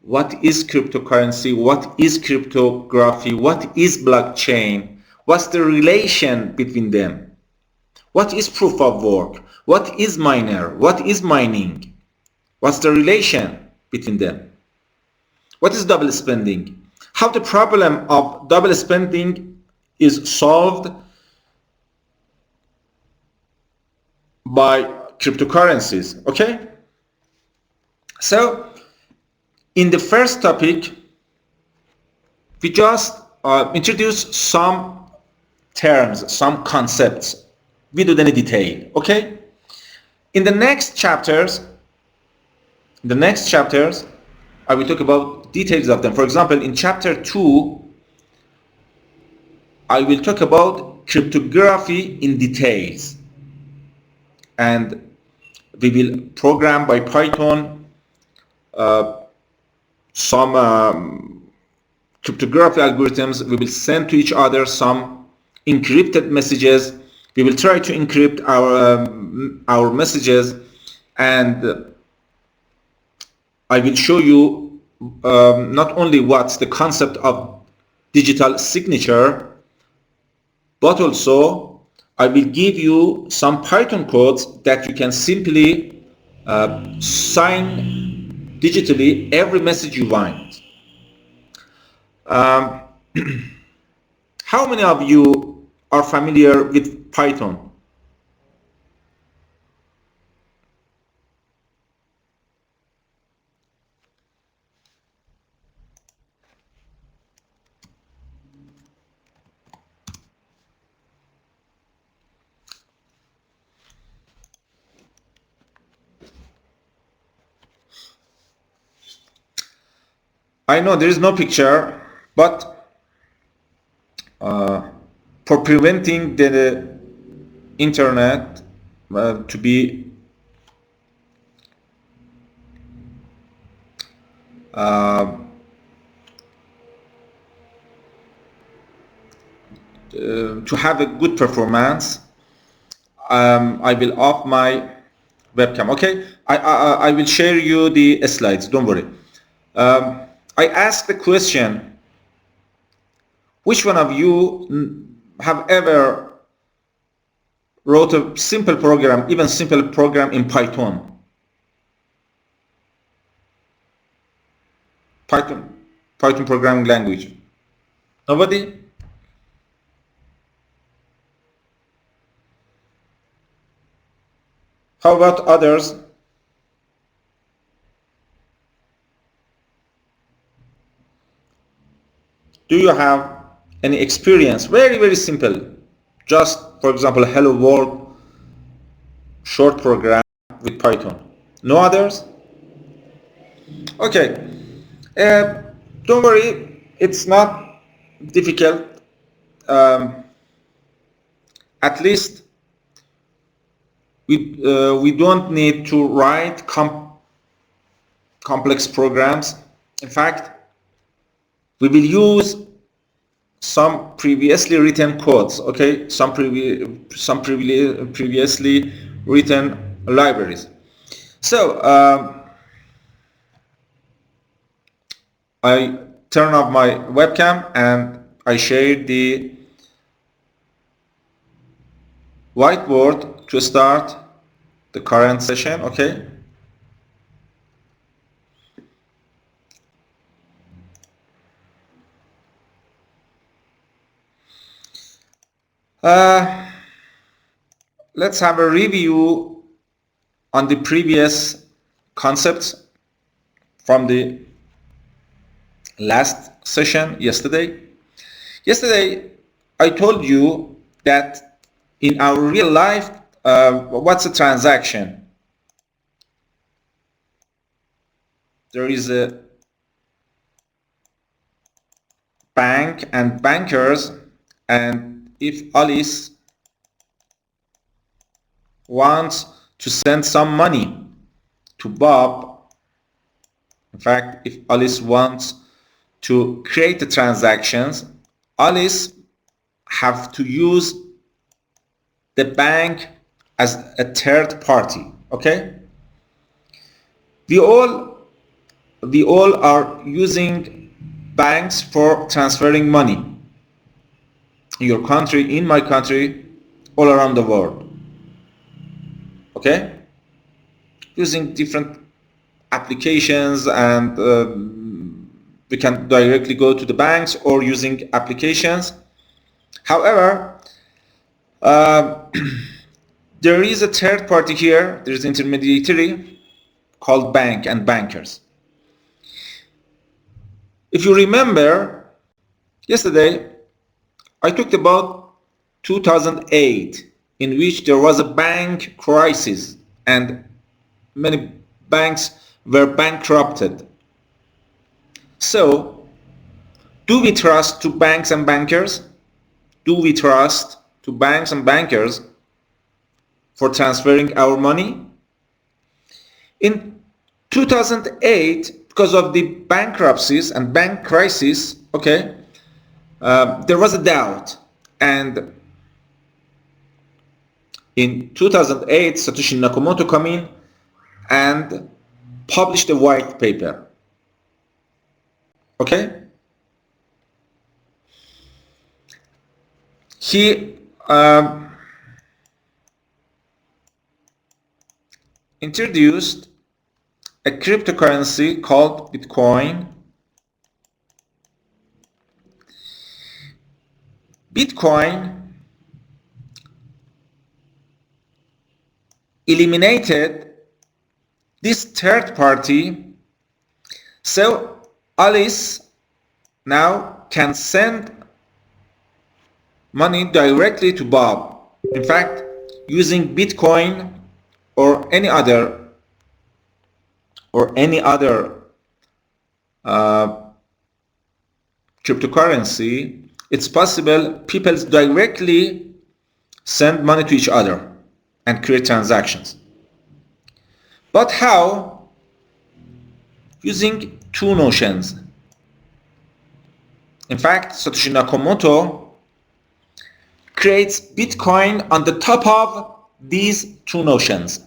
what is cryptocurrency, what is cryptography, what is blockchain, what's the relation between them, what is proof of work, what is miner, what is mining, what's the relation between them, what is double spending, how the problem of double spending is solved by cryptocurrencies. Okay, so in the first topic we just introduce some terms, some concepts without any detail. Okay, in the next chapters I will talk about details of them. For example, in chapter 2 I will talk about cryptography in details, and we will program by Python some cryptography algorithms. We will send to each other some encrypted messages. We will try to encrypt our messages, and I will show you not only what's the concept of digital signature, but also I will give you some Python codes that you can simply sign digitally every message you want. How many of you are familiar with Python? I know there is no picture, but for preventing the internet to be to have a good performance, I will off my webcam. Okay, I will share you the slides, don't worry. I asked the question, which one of you have ever wrote a simple program, even simple program in Python? Python programming language. Nobody? How about others? Do you have any experience? Very, very simple. Just, for example, hello world short program with Python. No others? Okay. Don't worry, it's not difficult. At least we don't need to write complex programs. In fact, we will use some previously written codes, okay? Some previously written libraries. So I turn off my webcam and I share the whiteboard to start the current session, okay? Let's have a review on the previous concepts from the last session yesterday. Yesterday, I told you that in our real life, what's a transaction? There is a bank and bankers, and if Alice wants to send some money to Bob, in fact, if Alice wants to create the transactions, Alice have to use the bank as a third party, okay? We all we all are using banks for transferring money in your country, in my country, all around the world. Okay? Using different applications, and we can directly go to the banks or using applications. However, there is a third party here, there is an intermediary called bank and bankers. If you remember, yesterday I talked about 2008, in which there was a bank crisis and many banks were bankrupted. So, do we trust to banks and bankers? Do we trust to banks and bankers for transferring our money? In 2008, because of the bankruptcies and bank crisis, okay, there was a doubt, and in 2008, Satoshi Nakamoto came in and published a white paper. Okay? He introduced a cryptocurrency called Bitcoin. Bitcoin eliminated this third party, so Alice now can send money directly to Bob. In fact, using Bitcoin or any other cryptocurrency, it's possible people directly send money to each other and create transactions. But how? Using two notions. In fact, Satoshi Nakamoto creates Bitcoin on the top of these two notions.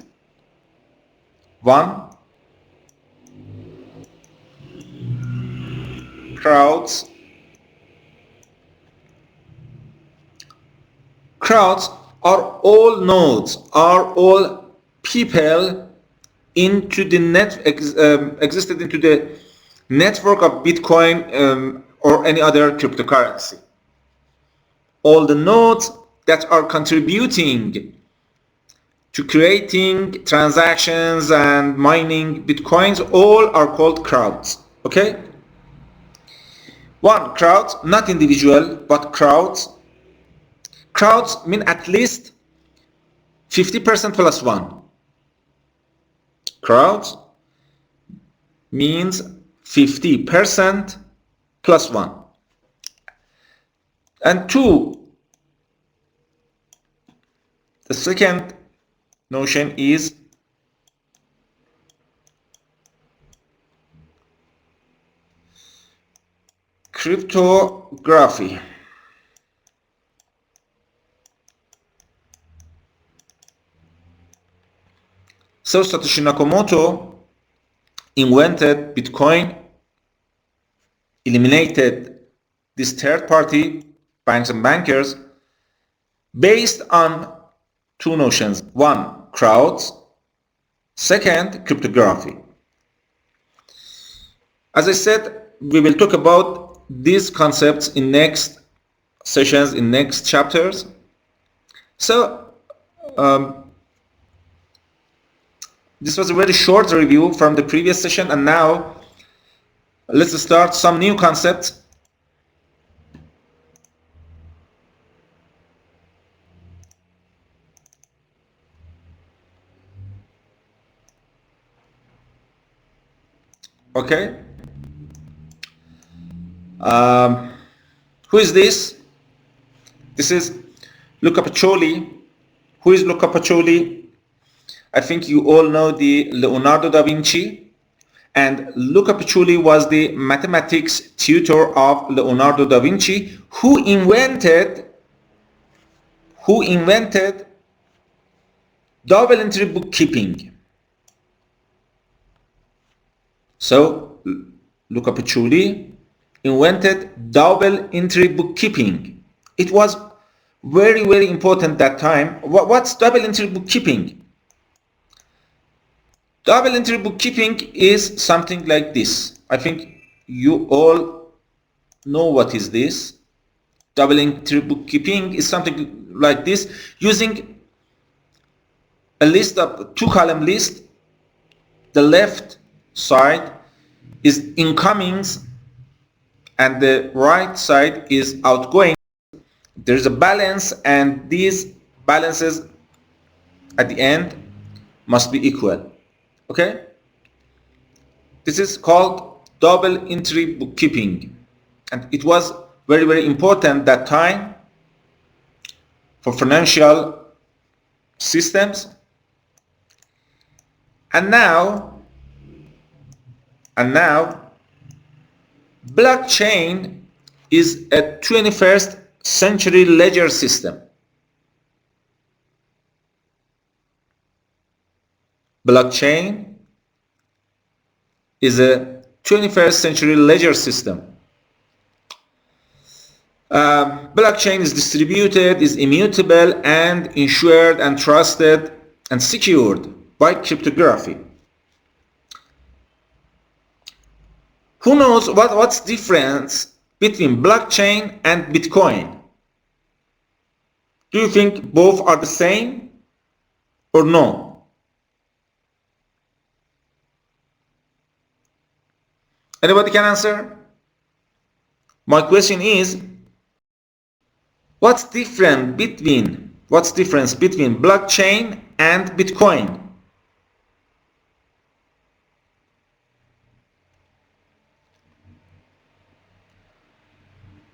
One, crowds. Crowds are all nodes, are all people into the existed into the network of Bitcoin or any other cryptocurrency. All the nodes that are contributing to creating transactions and mining Bitcoins, all are called crowds. Okay? One, crowds, not individual, but crowds. Crowds mean at least 50% plus one. Crowds means 50% plus one. And two, the second notion is cryptography. So Satoshi Nakamoto invented Bitcoin, eliminated this third party, banks and bankers, based on two notions. One, crowds. Second, cryptography. As I said, we will talk about these concepts in next sessions, in next chapters. So, this was a very short review from the previous session, and now let's start some new concepts. Okay. Who is this? This is Luca Pacioli. Who is Luca Pacioli? I think you all know the Leonardo da Vinci, and Luca Pacioli was the mathematics tutor of Leonardo da Vinci, who invented double entry bookkeeping. So Luca Pacioli invented double entry bookkeeping. It was very important that time. What's double entry bookkeeping? Double entry bookkeeping is something like this. I think you all know what is this. Double entry bookkeeping is something like this, using a list of two-column list. The left side is incomings and the right side is outgoing. There's a balance, and these balances at the end must be equal. Okay, this is called double entry bookkeeping, and it was very important that time for financial systems. And now blockchain is a 21st century ledger system. Blockchain is a 21st century ledger system. Blockchain is distributed, is immutable, and insured and trusted and secured by cryptography. Who knows what's the difference between blockchain and Bitcoin? Do you think both are the same or no? Anybody can answer? My question is, what's difference between blockchain and Bitcoin?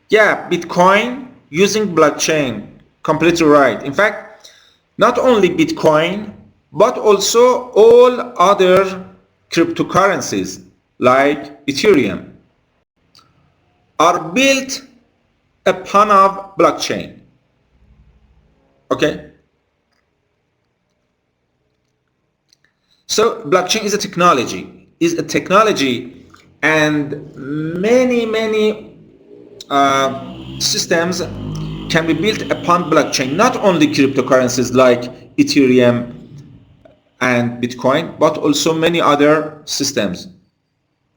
Yeah, Bitcoin using blockchain. Completely right. In fact, not only Bitcoin, but also all other cryptocurrencies like Ethereum are built upon of blockchain. Okay? So blockchain is a technology, and many systems can be built upon blockchain. Not only cryptocurrencies like Ethereum and Bitcoin, but also many other systems.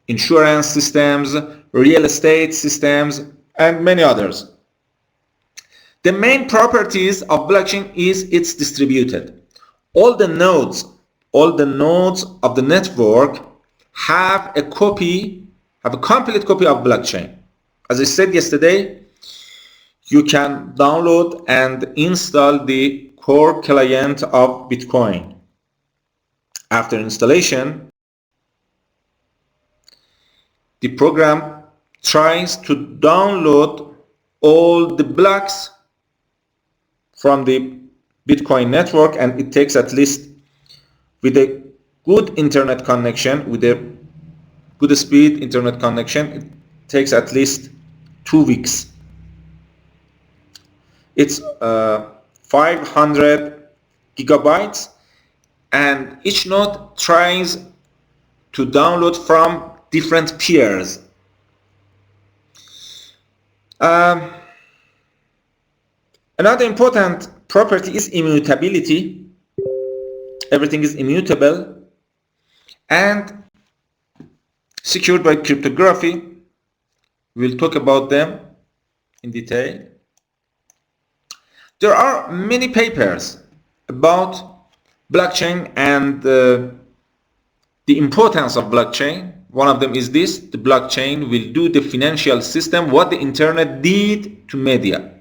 Insurance systems, real estate systems, and many others. The main properties of blockchain is it's distributed. All the nodes of the network have a complete copy of blockchain. As I said yesterday, you can download and install the core client of Bitcoin. After installation, the program tries to download all the blocks from the Bitcoin network, and it takes at least, with a good internet connection, with a good speed internet connection, it takes at least 2 weeks. It's 500 gigabytes, and each node tries to download from different peers. Another important property is immutability. Everything is immutable and secured by cryptography. We'll talk about them in detail. There are many papers about blockchain and the importance of blockchain. One of them is this: the blockchain will do the financial system what the internet did to media.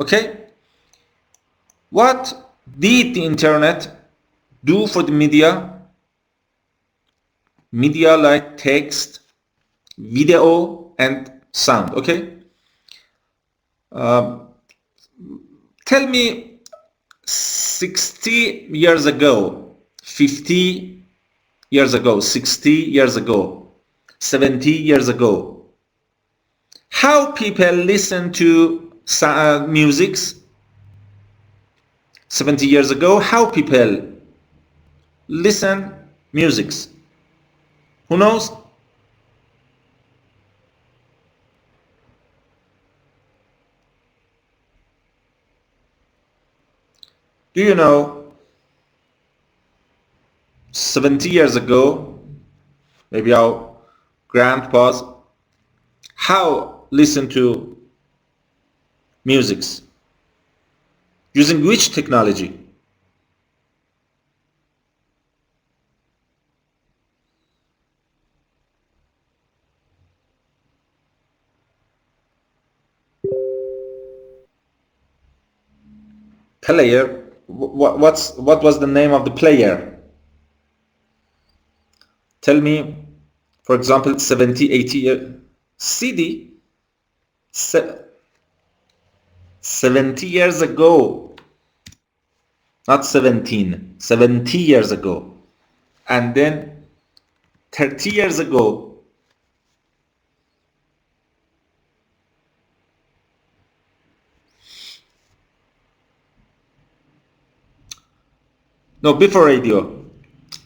Okay? What did the internet do for the media? Media like text, video, and sound. Okay? Tell me 60 years ago, 50 years ago, 60 years ago, 70 years ago, how people listen to musics. 70 years ago, how people listen musics? Who knows? Do you know 70 years ago, maybe our grandpas, how listen to musics? Using which technology? Player? What was the name of the player? Tell me, for example, 70, 80 years. CD? 70 years ago. Not 17. 70 years ago. And then 30 years ago. No, before radio.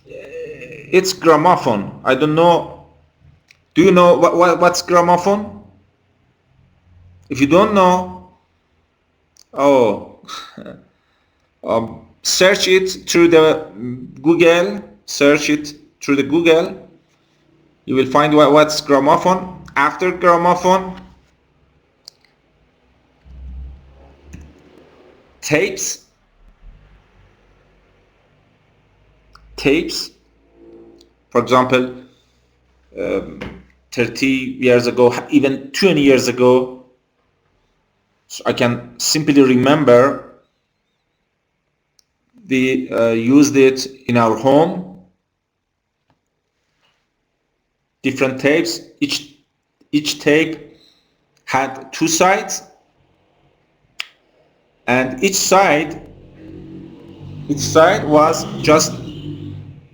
It's gramophone. I don't know. Do you know what's gramophone? If you don't know, oh, search it through the Google. Search it through the Google. You will find what's gramophone. After gramophone, tapes. For example, 30 years ago, even 20 years ago, so I can simply remember we used it in our home. Different tapes. Each tape had two sides, and each side was just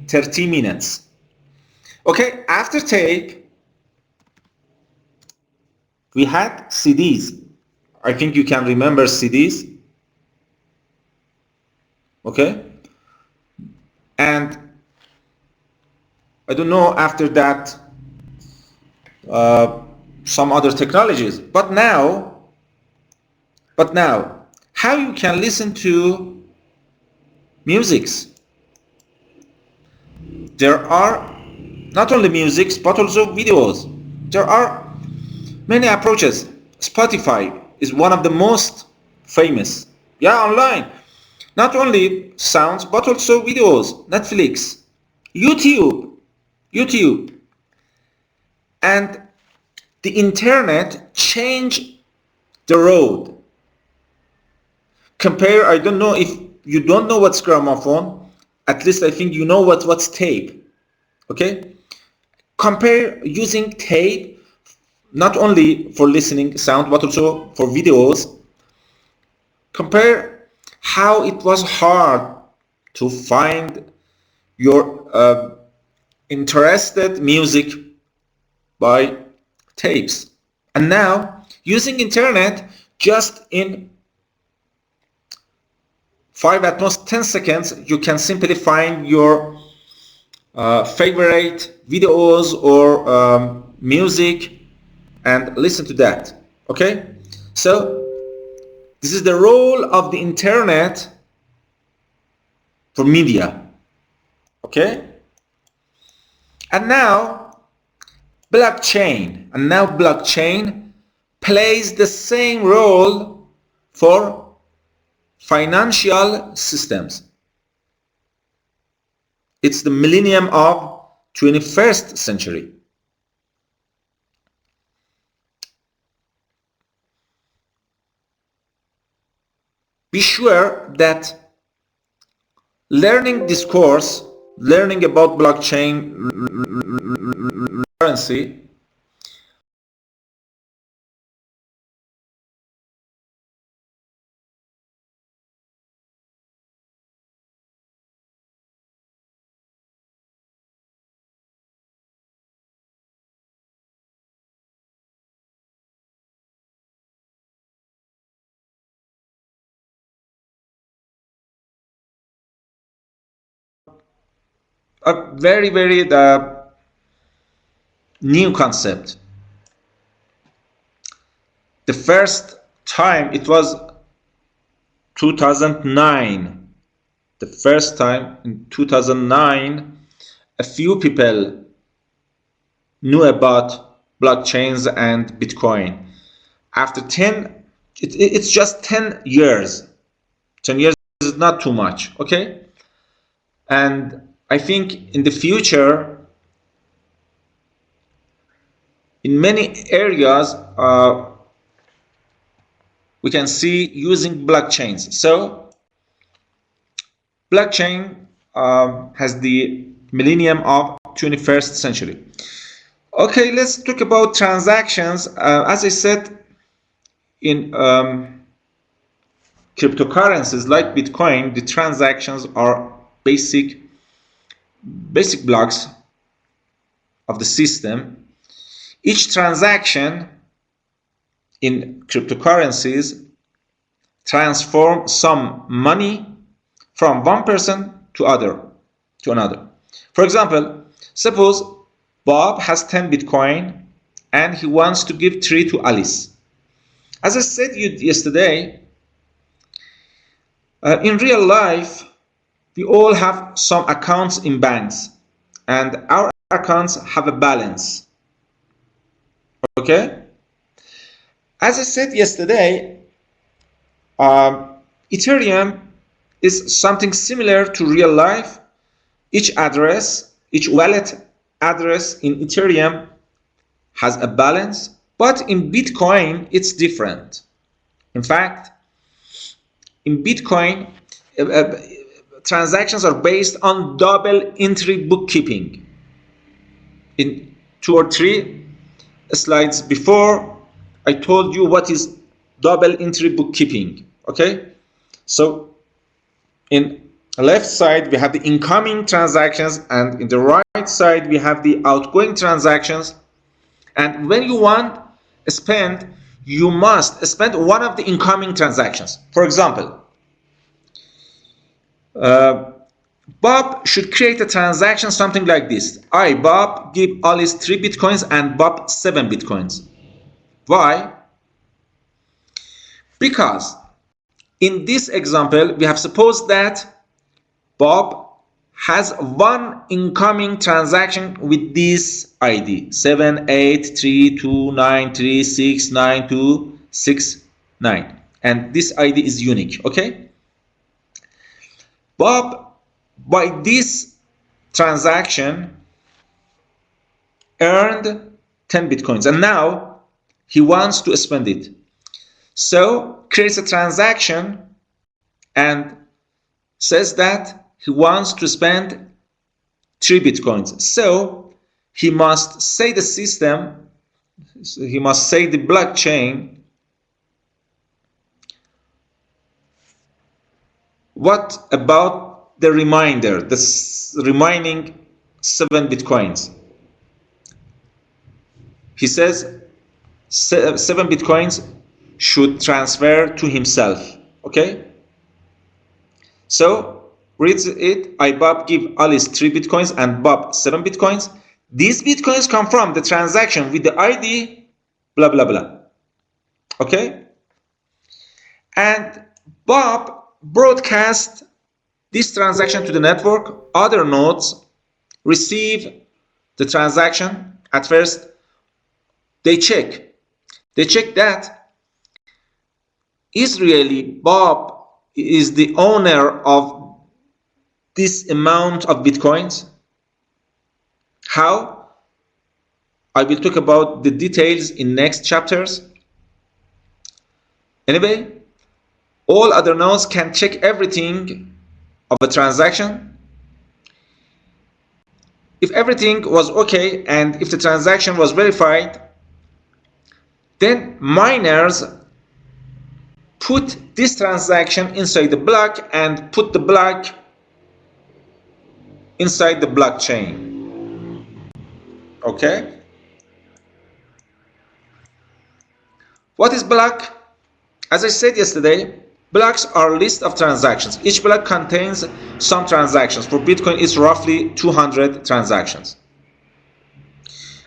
30 minutes. Okay, after tape, we had CDs. I think you can remember CDs. Okay? And I don't know after that some other technologies. But now, how you can listen to musics? There are not only musics but also videos. There are many approaches. Spotify is one of the most famous. Yeah, online. Not only sounds but also videos. Netflix, YouTube. And the internet changed the road. Compare, I don't know if you don't know what's gramophone, at least I think you know what's tape. Okay? Compare using tape not only for listening sound but also for videos. Compare how it was hard to find your interested music by tapes, and now using internet, just in 5 at most 10 seconds you can simply find your favorite videos or music and listen to that. Okay, so this is the role of the internet for media. Okay, and now blockchain plays the same role for financial systems. It's the millennium of 21st century. Be sure that learning this course, learning about blockchain currency, a very new concept. The first time it was 2009. the first time in 2009, a few people knew about blockchains and Bitcoin. After 10, it's just 10 years. 10 years is not too much, okay? And I think in the future, in many areas, we can see using blockchains. So blockchain has the millennium of 21st century. Okay, let's talk about transactions. As I said, in cryptocurrencies like Bitcoin, the transactions are basic blocks of the system. Each transaction in cryptocurrencies transform some money from one person to another. For example, suppose Bob has 10 Bitcoin and he wants to give 3 to Alice. As I said yesterday, in real life, we all have some accounts in banks and our accounts have a balance. Okay? As I said yesterday, Ethereum is something similar to real life. Each wallet address in Ethereum has a balance, but in Bitcoin it's different. In fact, in Bitcoin, transactions are based on double entry bookkeeping. In 2 or 3 slides before, I told you what is double entry bookkeeping. Okay, so in the left side we have the incoming transactions, and in the right side we have the outgoing transactions. And when you want to spend, you must spend one of the incoming transactions. For example, Bob should create a transaction something like this. I, Bob, give Alice 3 Bitcoins and Bob 7 Bitcoins. Why? Because in this example, we have supposed that Bob has one incoming transaction with this ID 78329369269, and this ID is unique. Okay, Bob, by this transaction, earned 10 Bitcoins and now he wants to spend it. So creates a transaction and says that he wants to spend 3 Bitcoins. So he must say the system, he must say the blockchain, what about the remainder, the remaining 7 Bitcoins? He says 7 Bitcoins should transfer to himself. Okay, so reads it. I, Bob, give Alice 3 Bitcoins and Bob 7 Bitcoins. These Bitcoins come from the transaction with the ID blah blah blah. Okay, and Bob broadcast this transaction to the network. Other nodes receive the transaction. At first they check that is really Bob is the owner of this amount of Bitcoins. How? I will talk about the details in next chapters. Anyway, all other nodes can check everything of a transaction. If everything was okay and if the transaction was verified, then miners put this transaction inside the block and put the block inside the blockchain. Okay, what is block? As I said yesterday, blocks are a list of transactions. Each block contains some transactions. For Bitcoin, it's roughly 200 transactions.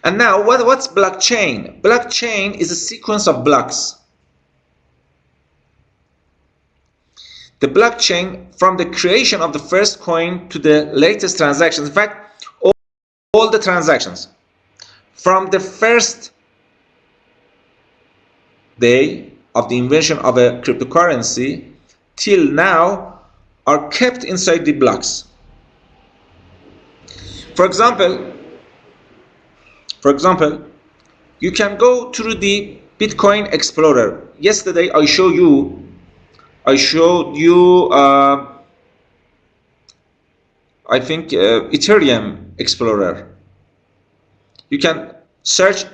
And now, what's blockchain? Blockchain is a sequence of blocks. the blockchain from the creation of the first coin to the latest transactions. In fact, all the transactions from the first day of the invention of a cryptocurrency till now are kept inside the blocks. For example, you can go through the Bitcoin Explorer. Yesterday I showed you I think Ethereum Explorer. You can search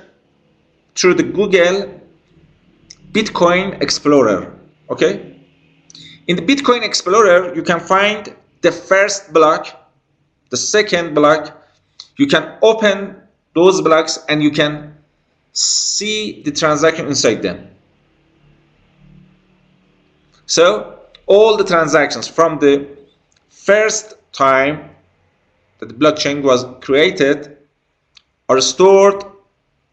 through the Google Bitcoin Explorer. Okay, in the Bitcoin Explorer you can find the first block, the second block. You can open those blocks and you can see the transaction inside them. So all the transactions from the first time that the blockchain was created are stored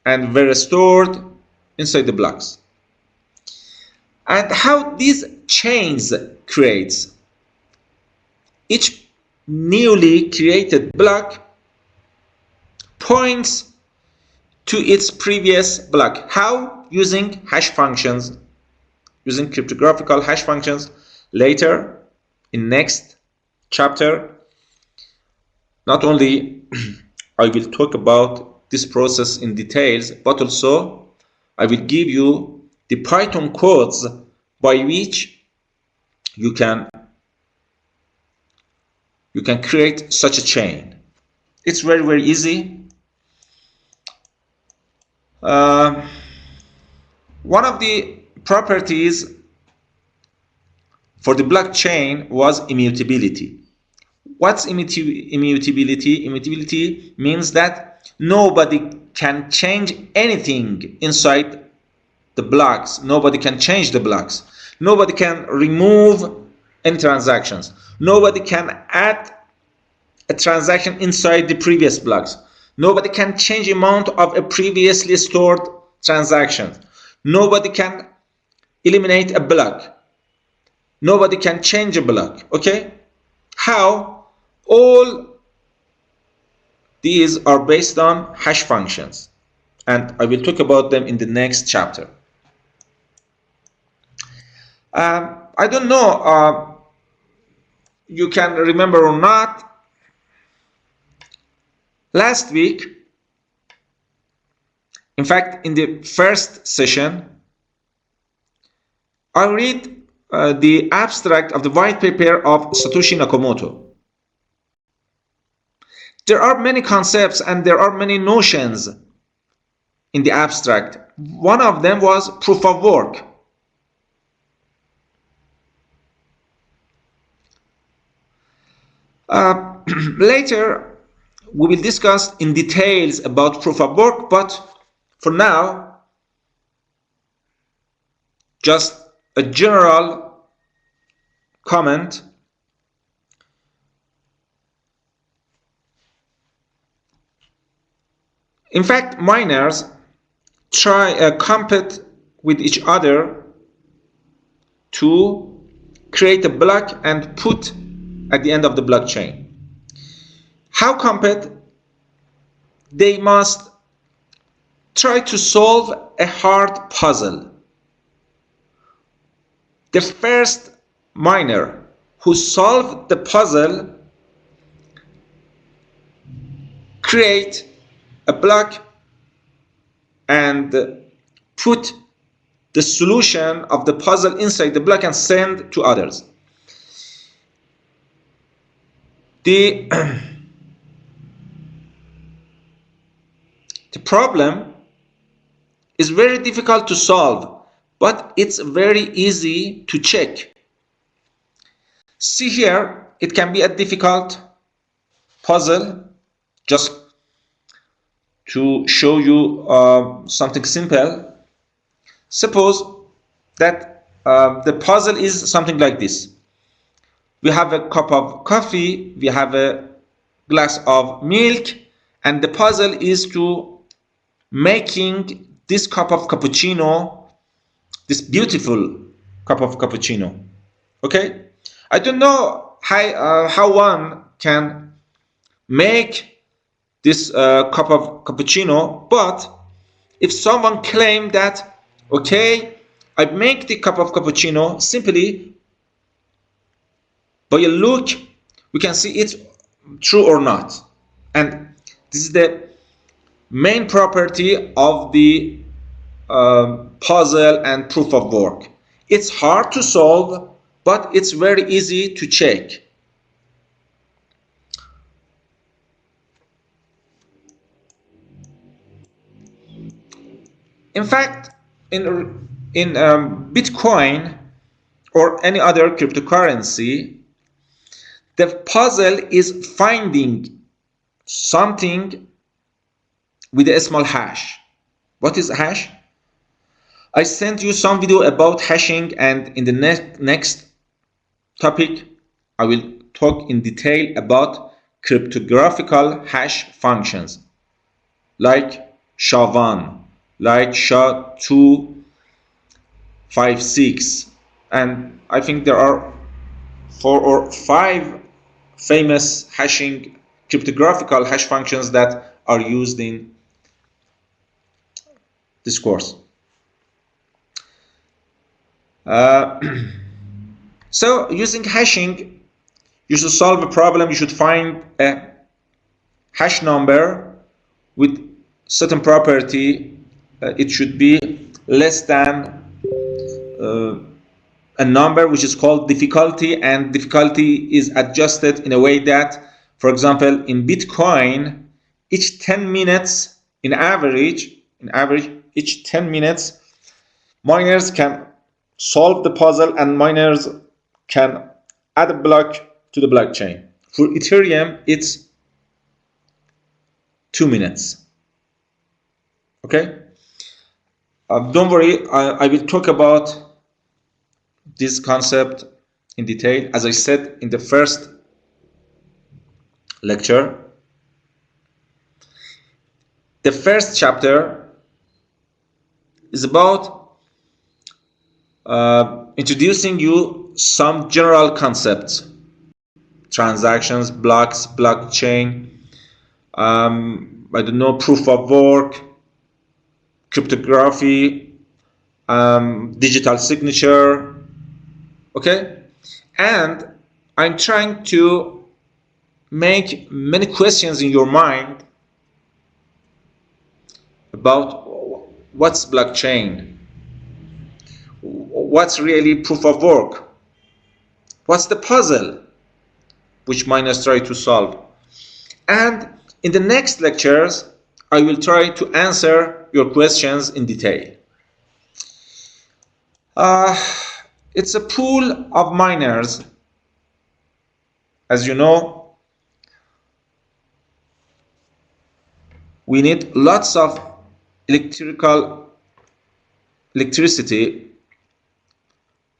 and were stored inside the blocks. And how these chains creates, each newly created block points to its previous block. How? Using hash functions, using cryptographic hash functions. Later in next chapter, not only I will talk about this process in details, but also I will give you the Python codes by which you can create such a chain. It's very, very easy. One of the properties for the blockchain was immutability. What's immutability? Immutability means that nobody can change anything inside the blocks. Nobody can change the blocks. Nobody can remove any transactions. Nobody can add a transaction inside the previous blocks. Nobody can change amount of a previously stored transaction. Nobody can eliminate a block. Nobody can change a block. Okay? How? All these are based on hash functions, and I will talk about them in the next chapter. I don't know you can remember or not. Last week, in fact, in the first session, I read the abstract of the white paper of Satoshi Nakamoto. There are many concepts and there are many notions in the abstract. One of them was proof of work. Later, we will discuss in details about proof of work, but for now, just a general comment. In fact, miners compete with each other to create a block and put at the end of the blockchain. How compete? They must try to solve a hard puzzle. The first miner who solved the puzzle create a block and put the solution of the puzzle inside the block and send to others. The problem is very difficult to solve, but it's very easy to check. See here, it can be a difficult puzzle. Just to show you something simple, suppose that the puzzle is something like this. We have a cup of coffee, we have a glass of milk, and the puzzle is to making this cup of cappuccino, this beautiful cup of cappuccino. Okay, I don't know how one can make this cup of cappuccino, but if someone claimed that, okay, I make the cup of cappuccino simply by a look, we can see it's true or not. And this is the main property of the puzzle and proof of work. It's hard to solve, but it's very easy to check. In fact, in Bitcoin or any other cryptocurrency, the puzzle is finding something with a small hash. What is hash? I sent you some video about hashing, and in the next topic I will talk in detail about cryptographical hash functions like SHA-1, like SHA-256, and I think there are 4 or 5 famous cryptographical hash functions that are used in this course. So using hashing, you should solve a problem. You should find a hash number with certain property. It should be less than a number which is called difficulty, and difficulty is adjusted in a way that, for example, in Bitcoin, each 10 minutes in average, each 10 minutes, miners can solve the puzzle and miners can add a block to the blockchain. For Ethereum, it's 2 minutes. Okay? Don't worry, I will talk about this concept in detail, as I said in the first lecture. The first chapter is about introducing you some general concepts: transactions, blocks, blockchain, I don't know, proof of work, cryptography, digital signature. Okay, and I'm trying to make many questions in your mind about what's blockchain, what's really proof of work, what's the puzzle which miners try to solve. And in the next lectures, I will try to answer your questions in detail. It's a pool of miners. As you know, we need lots of electricity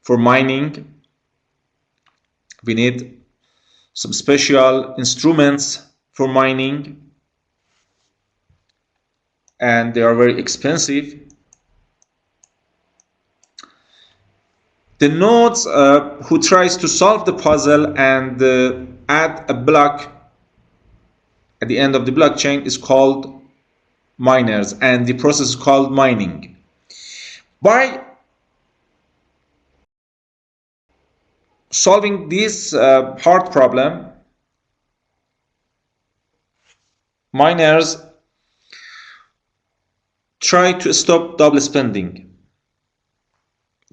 for mining. We need some special instruments for mining, and they are very expensive. The nodes who tries to solve the puzzle and add a block at the end of the blockchain is called miners, and the process is called mining. By solving this hard problem, miners try to stop double spending.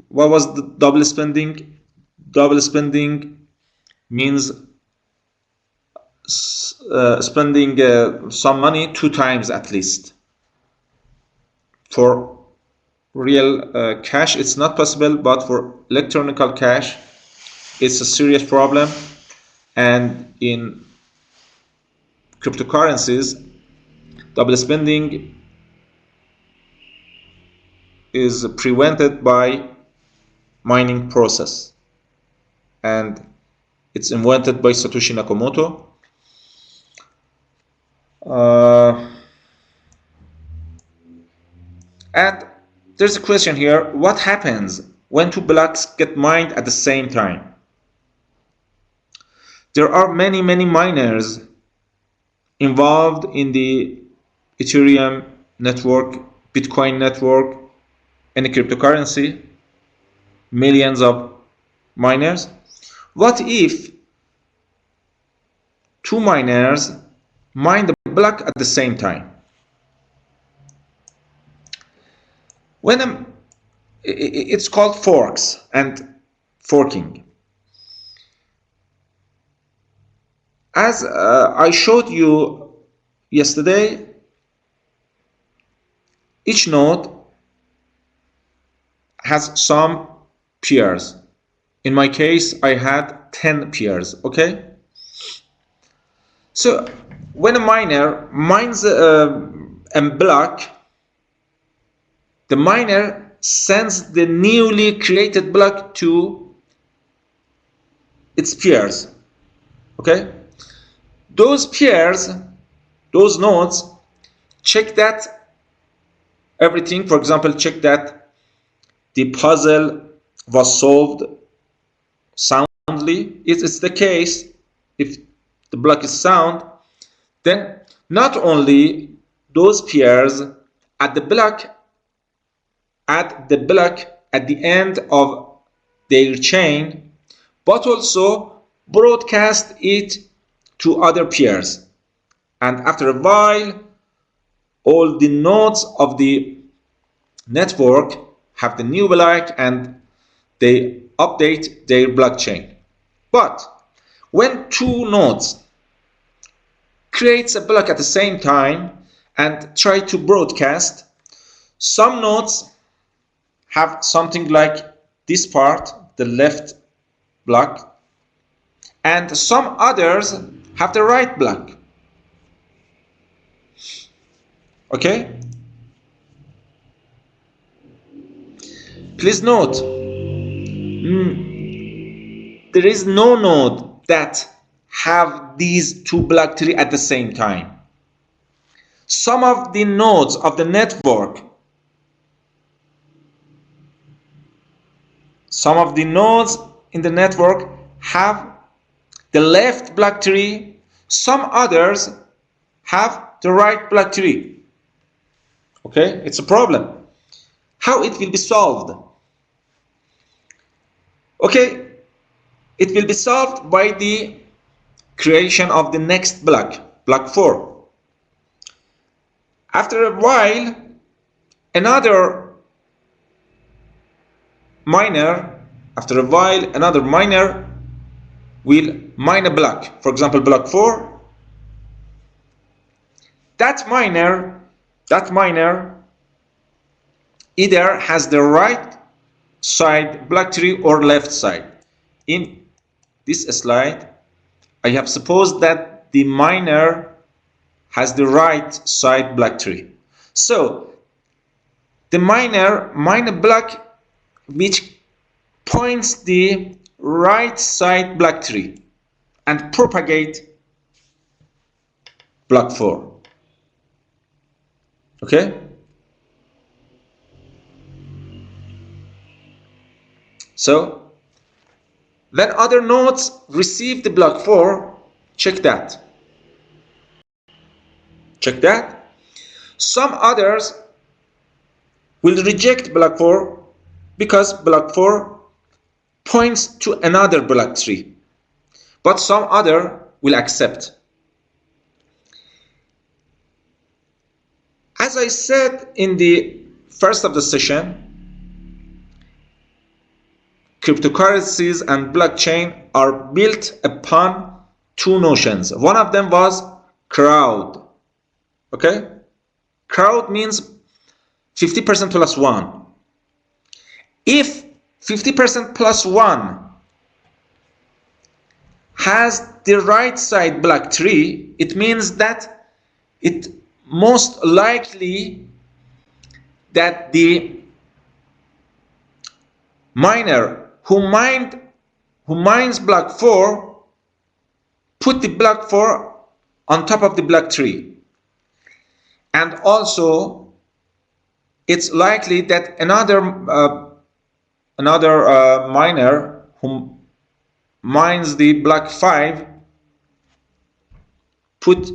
What was the double spending? Double spending means spending some money 2 times at least. For real cash, it's not possible, but for electronic cash, it's a serious problem. And in cryptocurrencies, double spending is prevented by mining process, and it's invented by Satoshi Nakamoto. And there's a question here: what happens when 2 blocks get mined at the same time? There are many miners involved in the Ethereum network, Bitcoin network, any cryptocurrency, millions of miners. What if two miners mine the block at the same time? It's called forks and forking. As I showed you yesterday, each node has some peers. In my case, I had 10 peers, okay? So when a miner mines a block, the miner sends the newly created block to its peers, okay? Those peers, those nodes, check that everything, for example, check that the puzzle was solved soundly. If it's the case, if the block is sound, then not only those peers at the block at the end of their chain, but also broadcast it to other peers. And after a while, all the nodes of the network have the new block and they update their blockchain. But when two nodes creates a block at the same time and try to broadcast, some nodes have something like this part, the left block, and some others have the right block. Okay? Please note, there is no node that have these two block tree at the same time. Some of the nodes of the network, some of the nodes in the network have the left block tree, some others have the right block tree. Okay, it's a problem. How it will be solved? Okay, it will be solved by the creation of the next block, block 4. After a while, another miner will mine a block, for example block 4. That miner either has the right side block tree or left side. In this slide, I have supposed that the miner has the right side block tree. So the miner mine a block which points the right side block tree and propagate block 4. Okay? So when other nodes receive the block 4, check that. Some others will reject block 4 because block 4 points to another block tree, but some other will accept. As I said in the first of the session, cryptocurrencies and blockchain are built upon two notions. One of them was crowd. Okay? Crowd means 50% plus 1. If 50% plus 1 has the right side block tree, it means that it most likely that the miner who mines block 4 put the block 4 on top of the block tree, and also it's likely that another miner who mines the block 5 put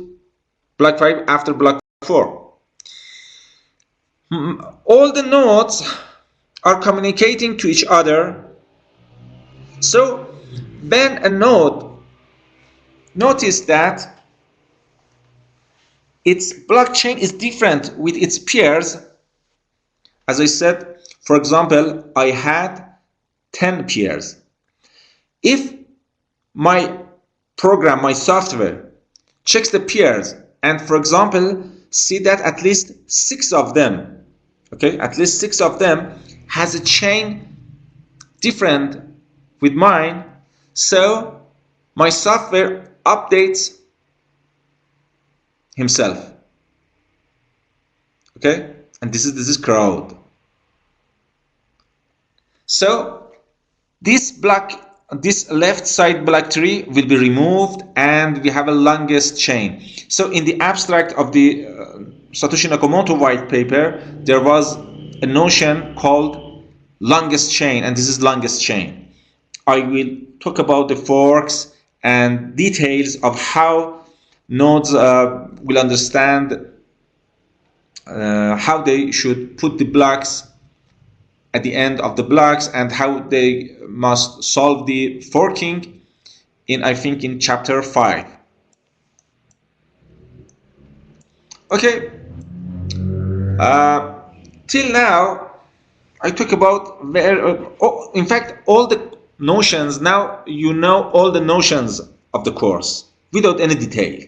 block 5 after block 4. All the nodes are communicating to each other. So when a node notice that its blockchain is different with its peers, as I said, for example, I had 10 peers. If my program, my software, checks the peers and, for example, see that at least 6 of them, okay, at least 6 of them has a chain different with mine, so my software updates himself. Okay, and this is crowd. So this left side block tree will be removed, and we have a longest chain. So in the abstract of the Satoshi Nakamoto white paper, there was a notion called longest chain, and this is longest chain. I will talk about the forks and details of how nodes will understand how they should put the blocks at the end of the blocks and how they must solve the forking in, I think, in chapter 5. Okay, till now I talk about in fact all the notions. Now you know all the notions of the course without any detail.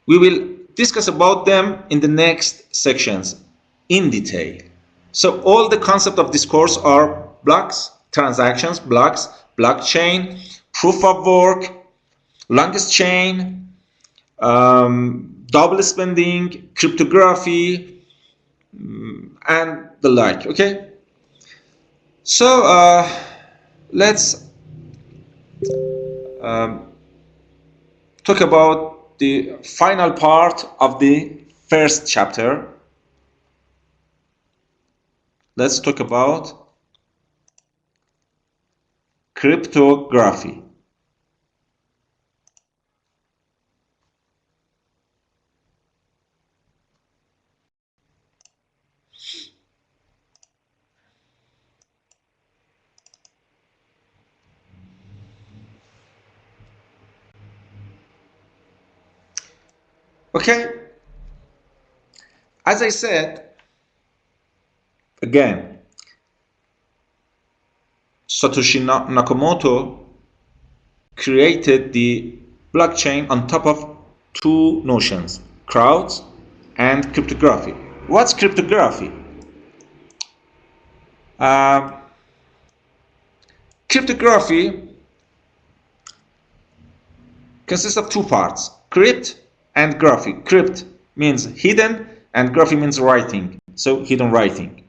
We will discuss about them in the next sections in detail. So all the concepts of this course are blocks, transactions, blocks, blockchain, proof of work, longest chain, double spending, cryptography, and the like. Okay, so let's talk about the final part of the first chapter. Let's talk about cryptography. Okay, as I said, again, Satoshi Nakamoto created the blockchain on top of two notions, crowds and cryptography. What's cryptography? Cryptography consists of two parts, crypt and graphy. Crypt means hidden and graphy means writing, so hidden writing.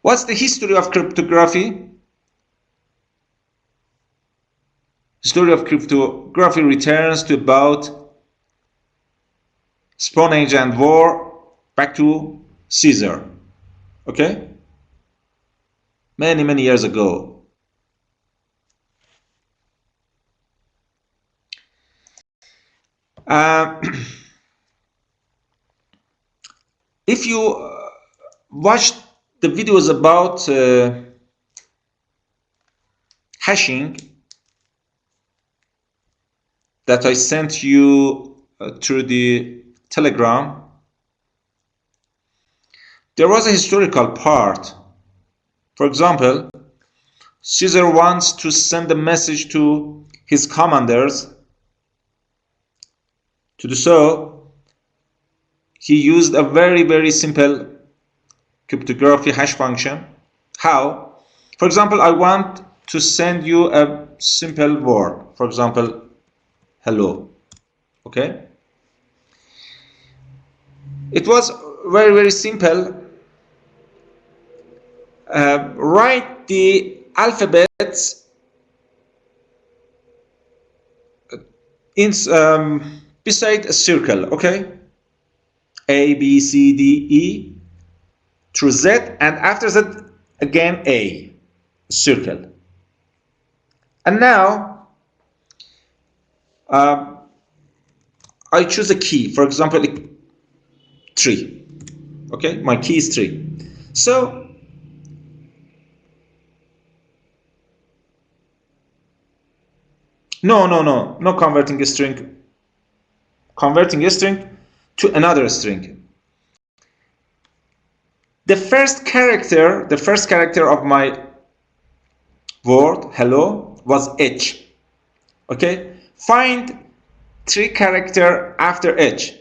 What's the history of cryptography? History of cryptography returns to about Stone Age and War, back to Caesar. Okay? Many years ago. If you watched the videos about hashing that I sent you through the Telegram, there was a historical part. For example, Caesar wants to send a message to his commanders. To do so, he used a very simple cryptography hash function. How? For example, I want to send you a simple word. For example, hello. Okay? It was very simple. Write the alphabets in beside a circle, okay? A, B, C, D, E through Z, and after that again a circle. And now I choose a key, for example, 3. Okay, my key is 3. So no converting a string to another string. The first character of my word hello was H. Okay, find 3 character after H.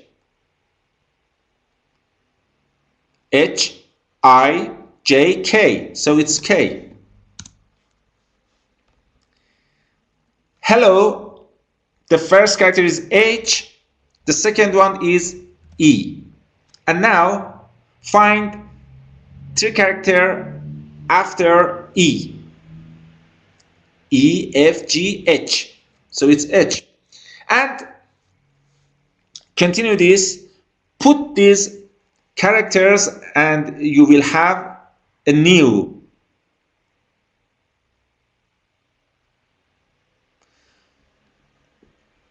H, I, J, K. So it's K. Hello, the first character is H, the second one is E. And now find 3 character after E. E, F, G, H. So it's H. And continue this, put these characters and you will have a new.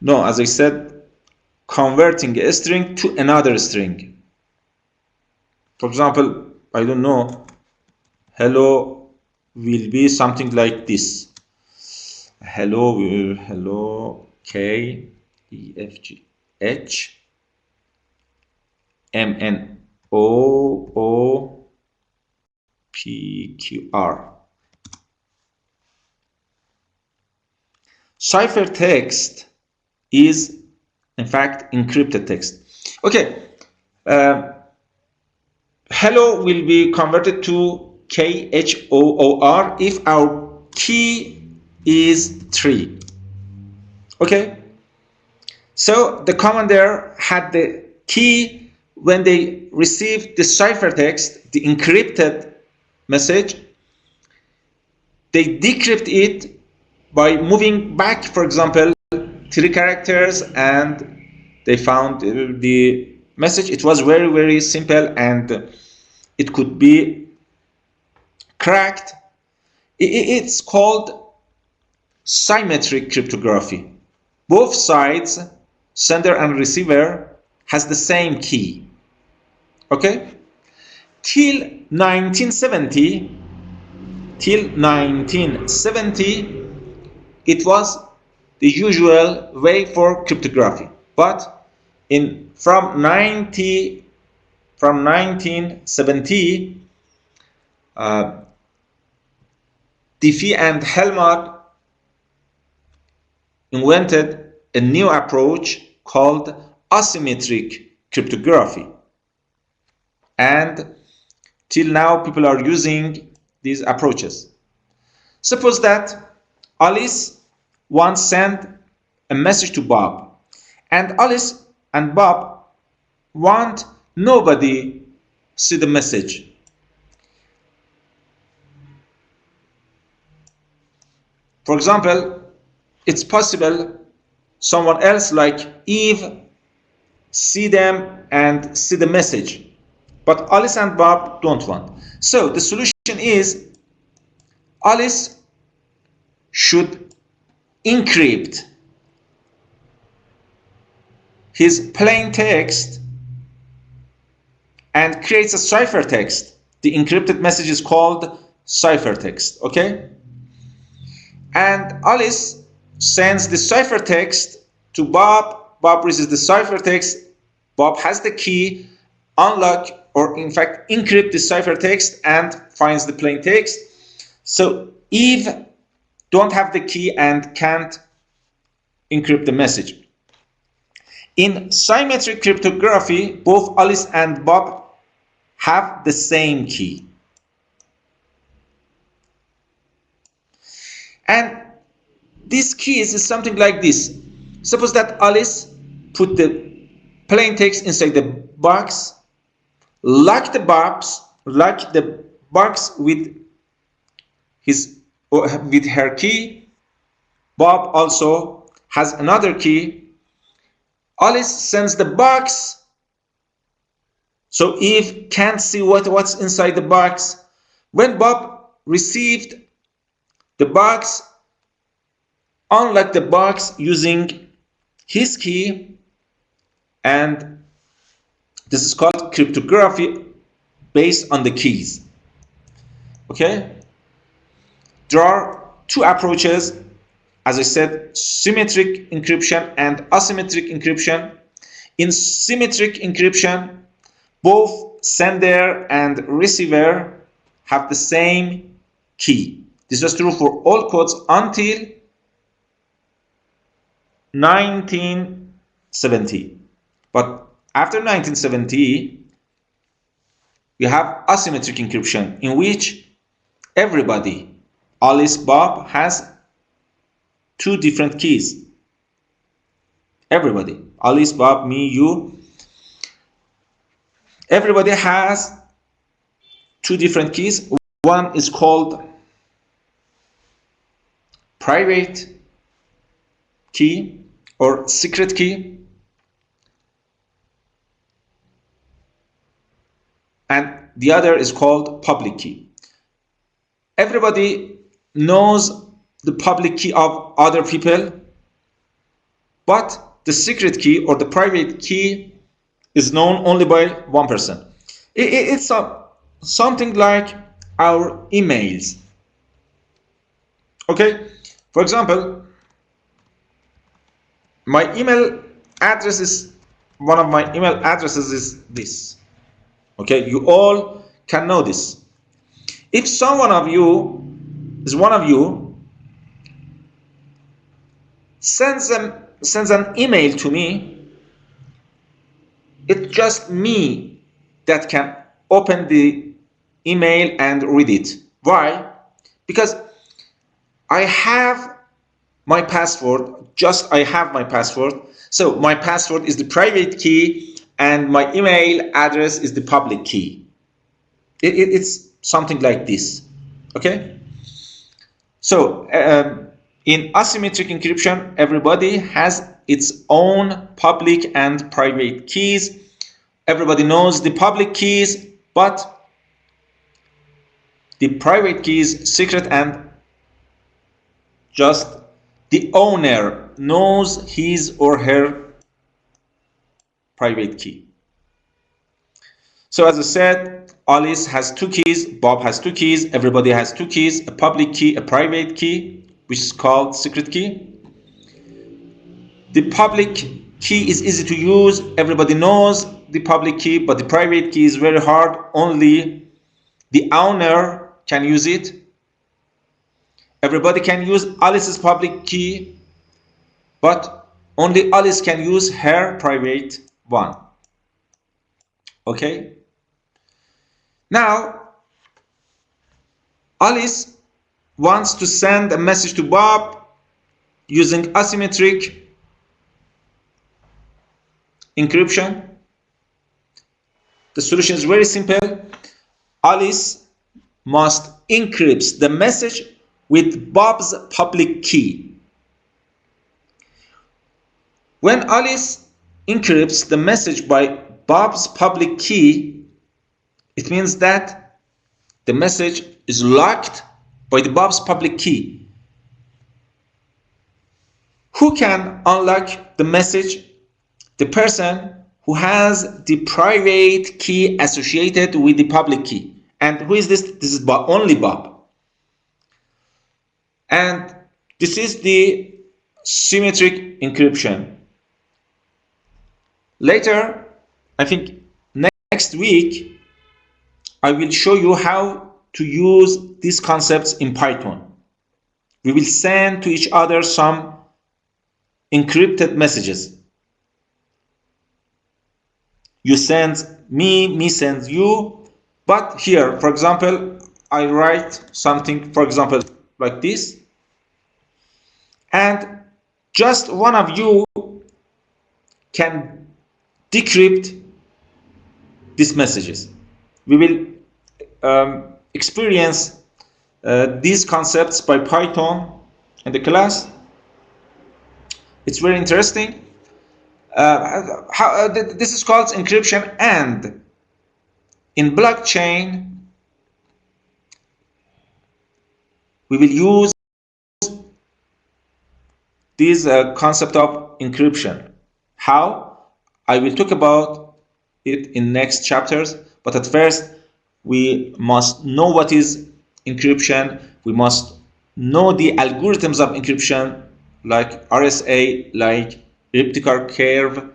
No, as I said, converting a string to another string. For example, I don't know, hello will be something like this. Hello, K, E, F, G, H, M, N, O, P, Q, R. Ciphertext is in fact encrypted text. Okay, hello will be converted to KHOOR if our key is 3. Okay, so the commander had the key when they received the ciphertext, the encrypted message. They decrypt it by moving back, for example, 3 characters, and they found the message. It was very simple and it could be cracked. It's called symmetric cryptography. Both sides, sender and receiver, has the same key. Okay? Till 1970, it was the usual way for cryptography. But from 1970, Diffie and Hellman invented a new approach called asymmetric cryptography. And till now, people are using these approaches. Suppose that Alice once sent a message to Bob, and Alice and Bob want nobody see the message. For example, it's possible someone else like Eve see them and see the message, but Alice and Bob don't want. So the solution is Alice should encrypt his plain text and creates a ciphertext. The encrypted message is called ciphertext. Okay? And Alice sends the ciphertext to Bob. Bob receives the ciphertext. Bob has the key, unlock, or in fact encrypt the ciphertext and finds the plain text. So Eve don't have the key and can't encrypt the message. In symmetric cryptography, both Alice and Bob have the same key. And this key is something like this. Suppose that Alice put the plain text inside the box, lock the box with her key. Bob also has another key. Alice sends the box, so Eve can't see what's inside the box. When Bob received the box, unlocked the box using his key, and this is called cryptography based on the keys. Okay, there are two approaches, as I said, symmetric encryption and asymmetric encryption. In symmetric encryption, both sender and receiver have the same key. This was true for all codes until 1970. But after 1970, we have asymmetric encryption, in which everybody, Alice, Bob, has two different keys. Everybody, Alice, Bob, me, you, everybody has two different keys. One is called private key or secret key, and the other is called public key. Everybody knows the public key of other people, but the secret key or the private key is known only by one person. It's something like our emails. Okay, for example, my email address is, one of my email addresses is this. Okay, you all can know this. If one of you sends an email to me, it's just me that can open the email and read it. Why? Because I have my password, I have my password. So my password is the private key and my email address is the public key. It's something like this. Okay? So in asymmetric encryption, everybody has its own public and private keys. Everybody knows the public keys, but the private key is secret, and just the owner knows his or her private key. So as I said, Alice has two keys, Bob has two keys, everybody has two keys, a public key, a private key, which is called secret key. The public key is easy to use, everybody knows the public key, but the private key is very hard, only the owner can use it. Everybody can use Alice's public key, but only Alice can use her private one. Okay? Now, Alice wants to send a message to Bob using asymmetric encryption. The solution is very simple. Alice must encrypt the message with Bob's public key. When Alice encrypts the message by Bob's public key, it means that the message is locked by the Bob's public key. Who can unlock the message? The person who has the private key associated with the public key. And who is this? This is Bob, only Bob. And this is the symmetric encryption. Later, I think next week, I will show you how to use these concepts in Python. We will send to each other some encrypted messages. You send me sends you, but here, for example, I write something, for example, like this, and just one of you can decrypt these messages. We will experience these concepts by Python in the class. It's very interesting. This is called encryption, and in blockchain we will use this concept of encryption. How? I will talk about it in next chapters, but at first we must know what is encryption. We must know the algorithms of encryption, like RSA, like elliptical curve.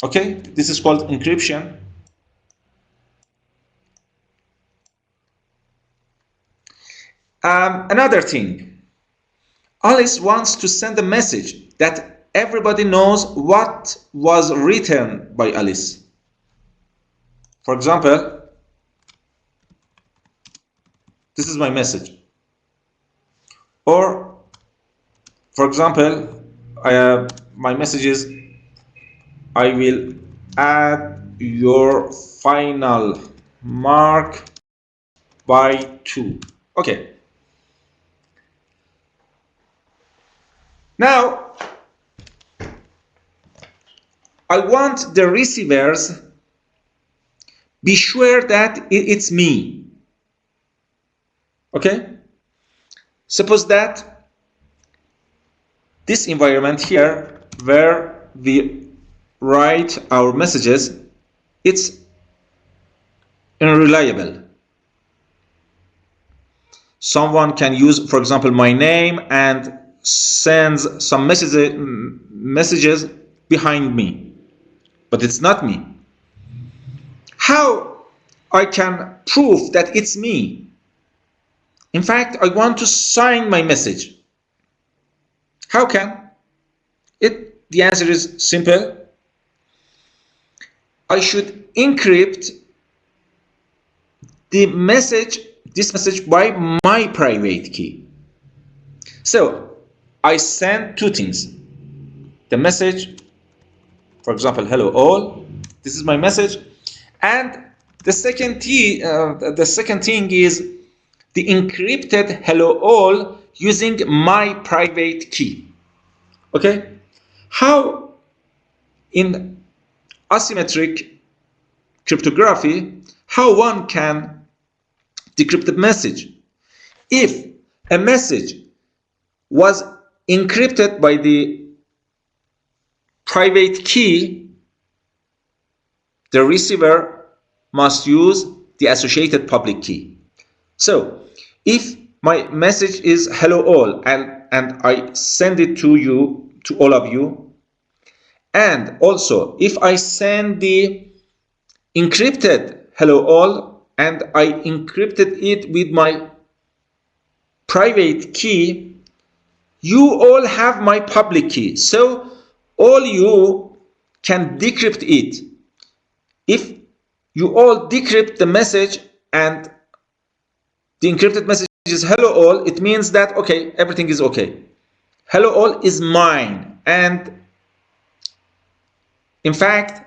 Okay, this is called encryption. Another thing, Alice wants to send a message that everybody knows what was written by Alice. For example, this is my message. Or, for example, my message is, I will add your final mark by 2. Okay. Now, I want the receivers be sure that it's me. Okay? Suppose that this environment here, where we write our messages, it's unreliable. Someone can use, for example, my name and sends some messages behind me, but it's not me. How I can prove that it's me? In fact, I want to sign my message. How can? The answer is simple. I should encrypt this message by my private key. So I send two things. The message, for example, hello all. This is my message, and the second thing is the encrypted hello all using my private key. Okay? How in asymmetric cryptography, how one can decrypt the message? If a message was encrypted by the private key, the receiver must use the associated public key. So if my message is hello all and I send it to all of you, and also if I send the encrypted hello all and I encrypted it with my private key, you all have my public key, so all you can decrypt it. If you all decrypt the message and the encrypted message is hello all, it means that okay, everything is okay. Hello all is mine, and in fact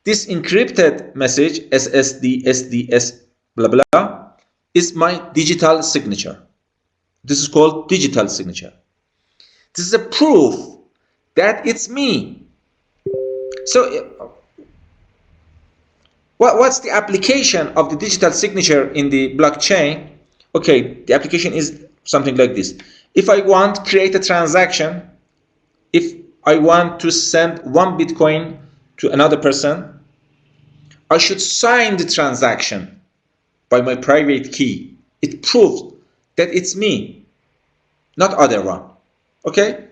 this encrypted message SSD, SDS, blah blah, is my digital signature. This is called digital signature. This is a proof that it's me. So what's the application of the digital signature in the blockchain? Okay, the application is something like this. If I want to create a transaction, if I want to send 1 Bitcoin to another person, I should sign the transaction by my private key. It proves that it's me, not other one. Okay?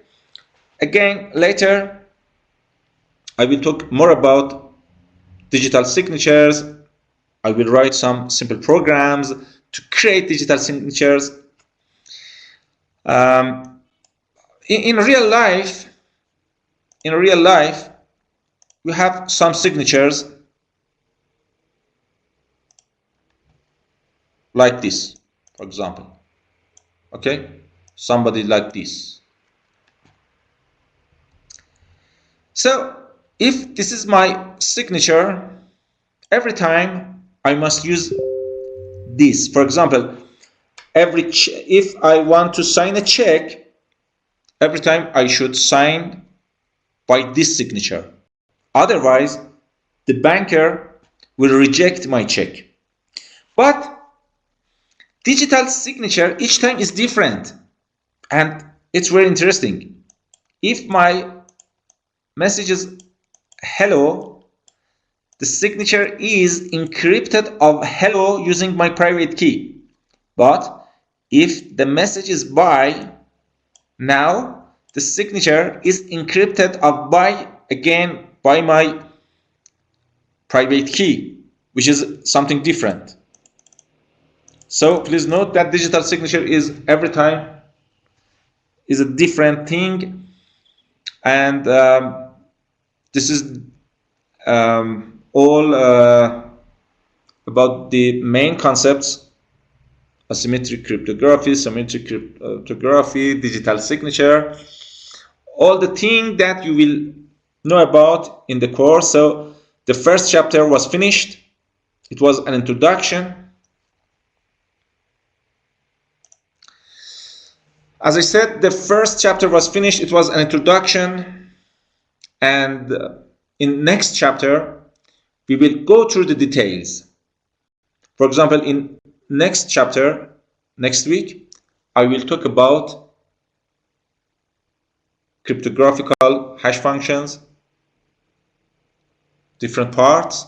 Again, later I will talk more about digital signatures. I will write some simple programs to create digital signatures. In real life, we have some signatures like this, for example. Okay, somebody like this. So if this is my signature, every time I must use this. For example, if I want to sign a check, every time I should sign by this signature. Otherwise, the banker will reject my check. But digital signature each time is different, and it's very interesting. If my messages hello, the signature is encrypted of hello using my private key. But if the message is bye, now the signature is encrypted of bye again by my private key, which is something different. So please note that digital signature is every time is a different thing, and this is all about the main concepts: asymmetric cryptography, symmetric cryptography, digital signature, all the things that you will know about in the course. So the first chapter was finished. It was an introduction. As I said, the first chapter was finished. It was an introduction, and in next chapter we will go through the details. For example, in next chapter, next week, I will talk about cryptographical hash functions, different parts.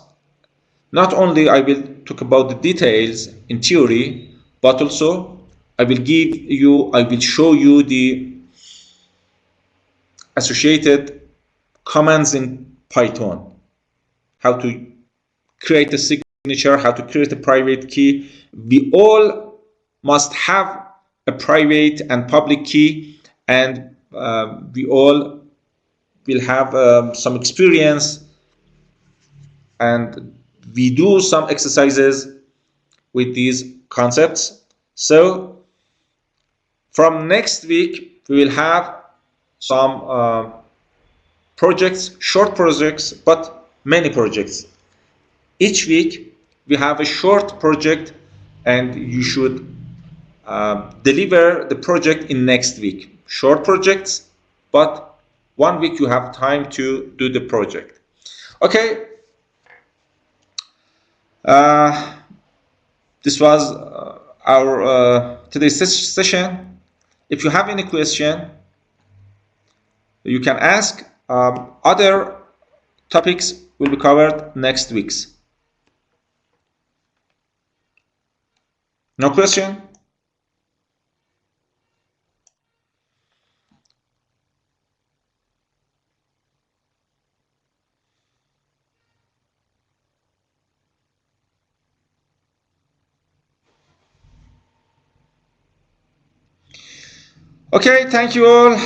Not only I will talk about the details in theory, but also I will show you the associated commands in Python, how to create a signature, how to create a private key. We all must have a private and public key, and we all will have some experience, and we do some exercises with these concepts. So from next week we will have some projects, short projects, but many projects. Each week we have a short project, and you should deliver the project in next week. Short projects, but 1 week you have time to do the project. Okay. This was our today's session. If you have any question, you can ask. Other topics will be covered next week's. No question? Okay, thank you all.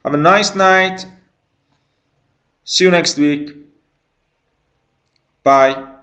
Have a nice night. See you next week. Bye.